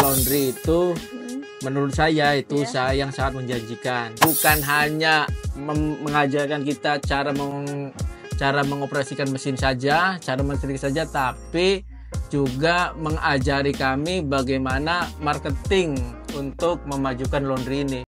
Laundry itu menurut saya itu usaha yang sangat menjanjikan. Bukan hanya mengajarkan kita cara mengoperasikan mesin saja, cara mensetrika saja, tapi juga mengajari kami bagaimana marketing untuk memajukan laundry ini.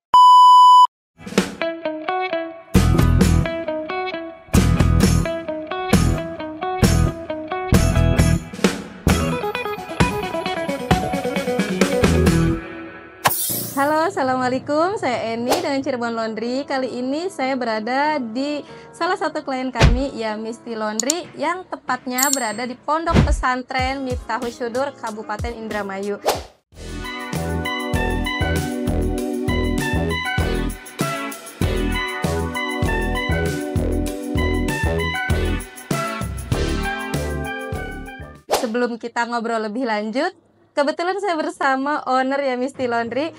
Halo, assalamualaikum. Saya Eni dengan Cirebon Laundry. Kali ini saya berada di salah satu klien kami, Yamisti Laundry, yang tepatnya berada di Pondok Pesantren Miftahus Syudur, Kabupaten Indramayu. Sebelum kita ngobrol lebih lanjut, kebetulan saya bersama owner Yamisti Laundry.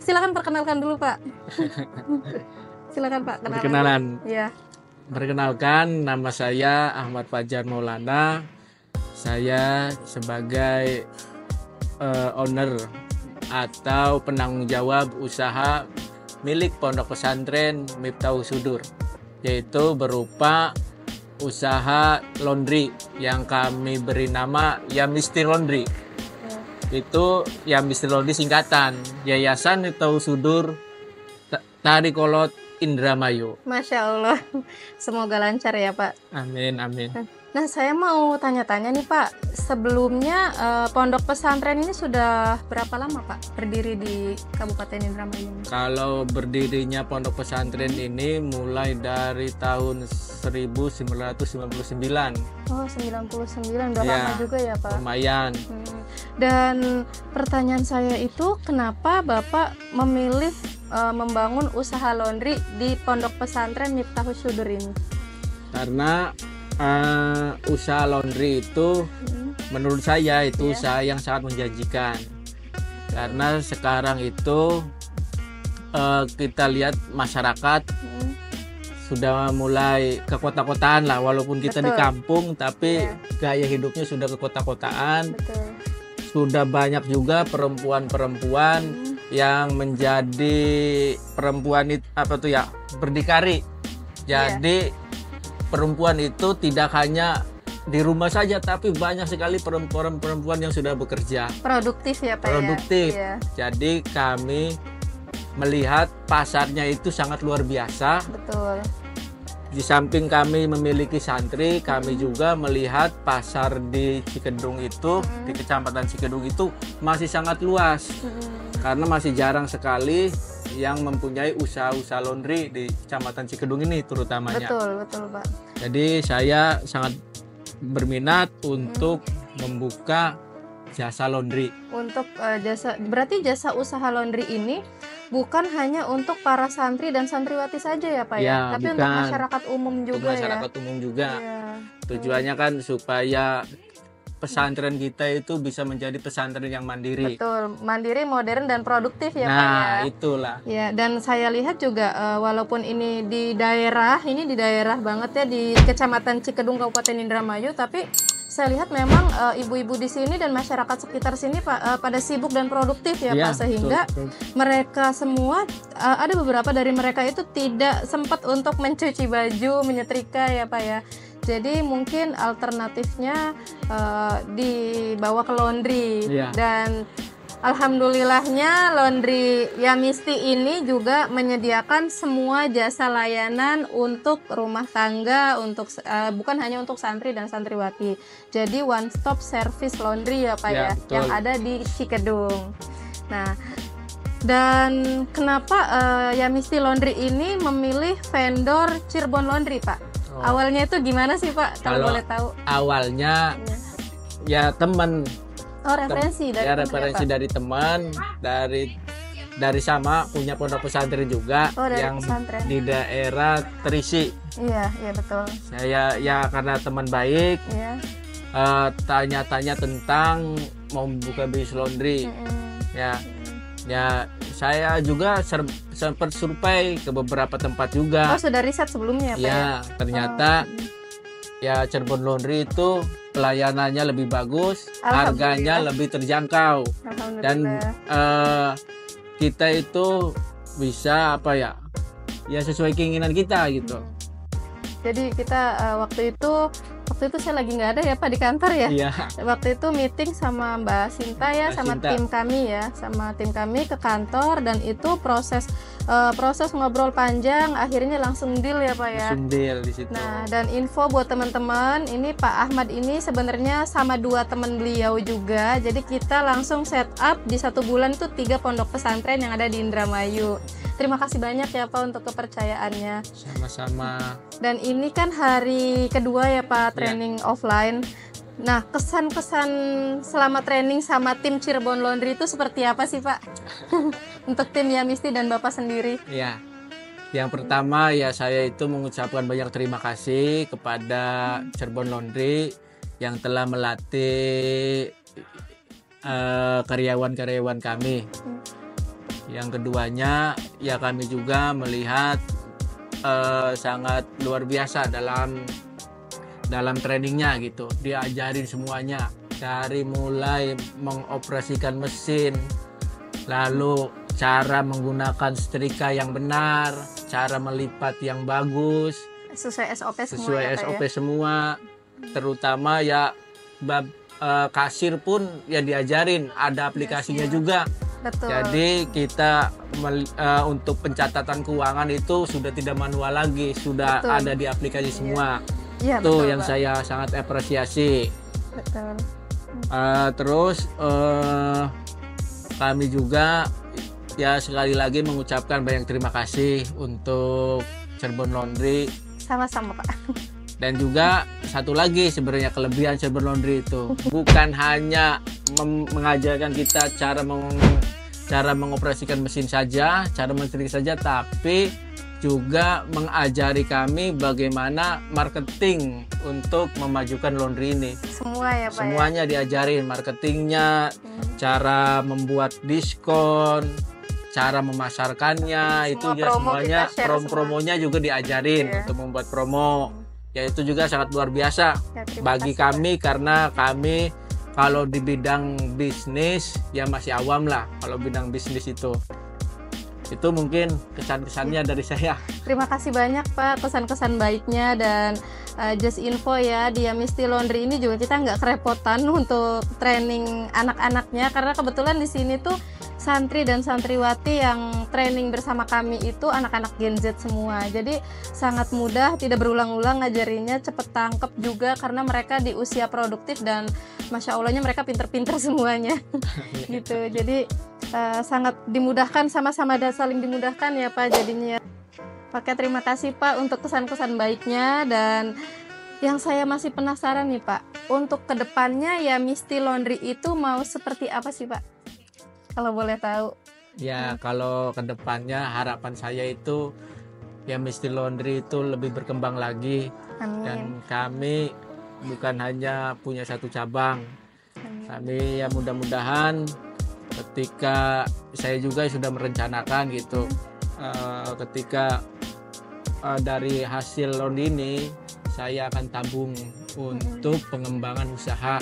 Silakan perkenalkan dulu, Pak. Silakan, Pak. Perkenalan. Ya. Perkenalkan, nama saya Ahmad Fajar Maulana. Saya sebagai owner atau penanggung jawab usaha milik Pondok Pesantren Miftahus Syudur, yaitu berupa usaha laundry yang kami beri nama Yamisti Laundry. Itu Yamisti Laundry singkatan Yayasan Miftahus Syudur Tarikolot Indramayu. Masya Allah, semoga lancar ya, Pak. Amin, amin. Nah, saya mau tanya-tanya nih, Pak. Sebelumnya Pondok Pesantren ini sudah berapa lama, Pak, berdiri di Kabupaten Indramayu? Kalau berdirinya Pondok Pesantren ini mulai dari tahun 1999. Oh, 99, udah lama juga ya, Pak? Lumayan. Dan pertanyaan saya itu, kenapa Bapak memilih membangun usaha laundry di Pondok Pesantren Miftahus Syudur ini? Karena usaha laundry itu menurut saya itu usaha yang sangat menjanjikan. Karena sekarang itu kita lihat masyarakat sudah mulai ke kota-kotaan lah, walaupun kita di kampung, tapi gaya hidupnya sudah ke kota-kotaan. Sudah banyak juga perempuan-perempuan yang menjadi perempuan itu berdikari. Jadi perempuan itu tidak hanya di rumah saja, tapi banyak sekali perempuan yang sudah bekerja. Produktif ya, Pak. Produktif. Ya? Jadi kami melihat pasarnya itu sangat luar biasa. Betul. Di samping kami memiliki santri, kami juga melihat pasar di Cikedung itu, di Kecamatan Cikedung itu masih sangat luas. Karena masih jarang sekali yang mempunyai usaha-usaha laundry di Kecamatan Cikedung ini terutamanya. Betul, Pak. Jadi saya sangat berminat untuk membuka jasa laundry. Untuk berarti jasa usaha laundry ini bukan hanya untuk para santri dan santriwati saja ya, Pak ya, tapi bukan. untuk masyarakat umum juga untuk masyarakat umum juga. Tujuannya kan supaya pesantren kita itu bisa menjadi pesantren yang mandiri. Betul, mandiri, modern dan produktif ya, Pak ya. Nah, itulah. Ya, dan saya lihat juga walaupun ini di daerah banget ya, di Kecamatan Cikedung Kabupaten Indramayu, tapi saya lihat memang ibu-ibu di sini dan masyarakat sekitar sini pada sibuk dan produktif ya, Pak, sehingga mereka semua ada beberapa dari mereka itu tidak sempat untuk mencuci baju, menyetrika ya, Pak ya. Jadi mungkin alternatifnya dibawa ke laundry. Dan alhamdulillahnya laundry Yamisti ini juga menyediakan semua jasa layanan untuk rumah tangga, untuk bukan hanya untuk santri dan santriwati. Jadi one stop service laundry ya, Pak ya, yang ada di Cikedung. Nah, dan kenapa Yamisti Laundry ini memilih vendor Cirebon Laundry, Pak? Awalnya itu gimana sih, Pak, kalau boleh tahu? Awalnya ya teman. Referensi dari teman, dari sama punya pondok pesantren juga yang pesantren di daerah Terisi. Iya betul. Saya ya karena teman baik, tanya-tanya tentang mau buka bisnis laundry. Ya saya juga sempat survei ke beberapa tempat juga. Oh, sudah riset sebelumnya, Pak? Ya, ternyata ya Cirebon Laundry itu pelayanannya lebih bagus, harganya lebih terjangkau. Dan kita itu bisa apa ya sesuai keinginan kita gitu. Jadi kita waktu itu saya lagi nggak ada ya Pak di kantor ya. Iya. Waktu itu meeting sama Mbak Sinta ya, sama tim kami ke kantor, dan itu proses ngobrol panjang, akhirnya langsung deal ya Pak ya. Langsung deal di situ. Nah, dan info buat teman-teman, ini Pak Ahmad ini sebenarnya sama 2 teman beliau juga. Jadi kita langsung set up di 1 bulan itu 3 pondok pesantren yang ada di Indramayu. Terima kasih banyak ya Pak untuk kepercayaannya. Sama-sama. Dan ini kan hari kedua ya Pak training offline. Nah, kesan-kesan selama training sama tim Cirebon Laundry itu seperti apa sih Pak? Untuk tim Yamisti dan Bapak sendiri. Ya, yang pertama ya saya itu mengucapkan banyak terima kasih kepada Cirebon Laundry yang telah melatih karyawan-karyawan kami. Yang keduanya ya kami juga melihat sangat luar biasa dalam trainingnya gitu. Diajarin semuanya dari mulai mengoperasikan mesin, lalu cara menggunakan setrika yang benar, cara melipat yang bagus sesuai SOP semua. Sesuai SOP semua, terutama ya kasir pun ya diajarin, ada aplikasinya juga. Betul. Jadi kita untuk pencatatan keuangan itu sudah tidak manual lagi, sudah ada di aplikasi semua. Iya, Itu betul, yang Pak. saya sangat apresiasi. Betul. Terus kami juga ya sekali lagi mengucapkan banyak terima kasih untuk Cirebon Laundry. Sama-sama Pak. Dan juga satu lagi sebenarnya kelebihan Cirebon Laundry itu bukan hanya mengajarkan kita cara mengoperasikan mesin saja, cara mensetrika saja, tapi juga mengajari kami bagaimana marketing untuk memajukan laundry ini. Semua ya Pak. Semuanya diajarin, marketingnya, cara membuat diskon, cara memasarkannya, itu ya semuanya, promonya juga diajarin untuk membuat promo. Ya itu juga sangat luar biasa bagi kami, karena kami kalau di bidang bisnis ya masih awam lah kalau bidang bisnis itu mungkin kesan-kesannya dari saya. Terima kasih banyak Pak kesan-kesan baiknya, dan just info ya, di Yamisti Laundry ini juga kita nggak kerepotan untuk training anak-anaknya, karena kebetulan di sini tuh santri dan santriwati yang training bersama kami itu anak-anak Gen Z semua. Jadi sangat mudah, tidak berulang-ulang ngajarinya, cepet tangkep juga karena mereka di usia produktif dan Masya Allahnya mereka pinter-pinter semuanya. Gitu. Jadi sangat dimudahkan, sama-sama dan saling dimudahkan ya Pak jadinya. Pakai terima kasih Pak untuk kesan-kesan baiknya, dan yang saya masih penasaran nih Pak, untuk kedepannya Yamisti Laundry itu mau seperti apa sih Pak? Kalau boleh tahu. Ya, kalau kedepannya harapan saya itu Yamisti Laundry itu lebih berkembang lagi. Amin. Dan kami bukan hanya punya satu cabang. Amin. Kami ya mudah-mudahan ketika saya juga sudah merencanakan gitu, ketika dari hasil laundry ini saya akan tabung untuk pengembangan usaha.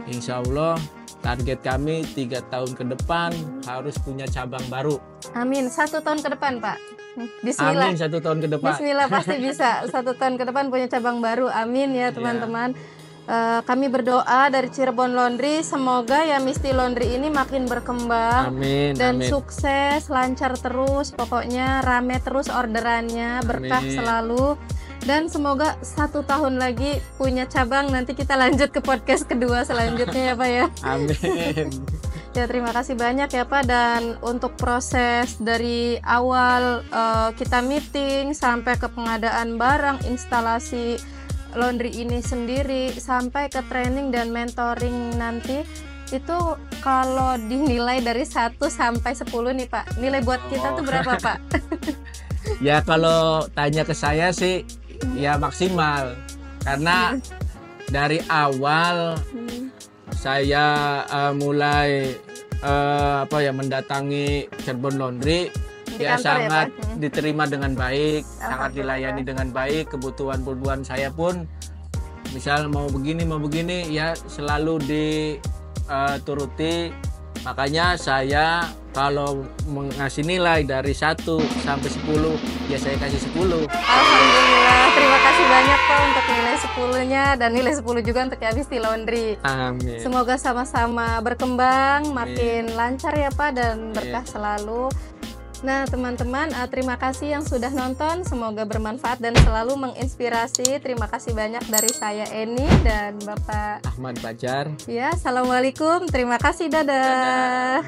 Insya Allah target kami 3 tahun ke depan harus punya cabang baru. Amin. 1 tahun ke depan Pak. Bismillah. Amin, 1 tahun ke depan. Bismillah pasti bisa. 1 tahun ke depan punya cabang baru. Amin ya teman-teman. Kami berdoa dari Cirebon Laundry, semoga Yamisti Laundry ini makin berkembang. Amin, dan amin. Sukses, lancar terus, pokoknya rame terus orderannya, berkah Amin. selalu. Dan semoga 1 tahun lagi punya cabang, nanti kita lanjut ke podcast kedua selanjutnya ya Pak ya. Amin. Ya terima kasih banyak ya Pak, dan untuk proses dari awal kita meeting sampai ke pengadaan barang, instalasi laundry ini sendiri, sampai ke training dan mentoring nanti, itu kalau dinilai dari 1 sampai 10 nih Pak, nilai buat kita tuh berapa Pak? Ya kalau tanya ke saya sih ya maksimal, karena dari awal saya mulai mendatangi Cirebon Laundry ya sangat diterima dengan baik, sangat dilayani dengan baik. Kebutuhan saya pun misal mau begini ya selalu dituruti Makanya saya kalau mengasih nilai dari 1 sampai 10, ya saya kasih 10. Alhamdulillah, terima kasih banyak Pak untuk nilai 10-nya dan nilai 10 juga untuk Abisti Laundry. Amin. Semoga sama-sama berkembang, makin lancar ya Pak dan berkah selalu. Nah teman-teman, terima kasih yang sudah nonton, semoga bermanfaat dan selalu menginspirasi. Terima kasih banyak dari saya Eni dan Bapak Ahmad Fajar. ya. Assalamualaikum, terima kasih, dadah.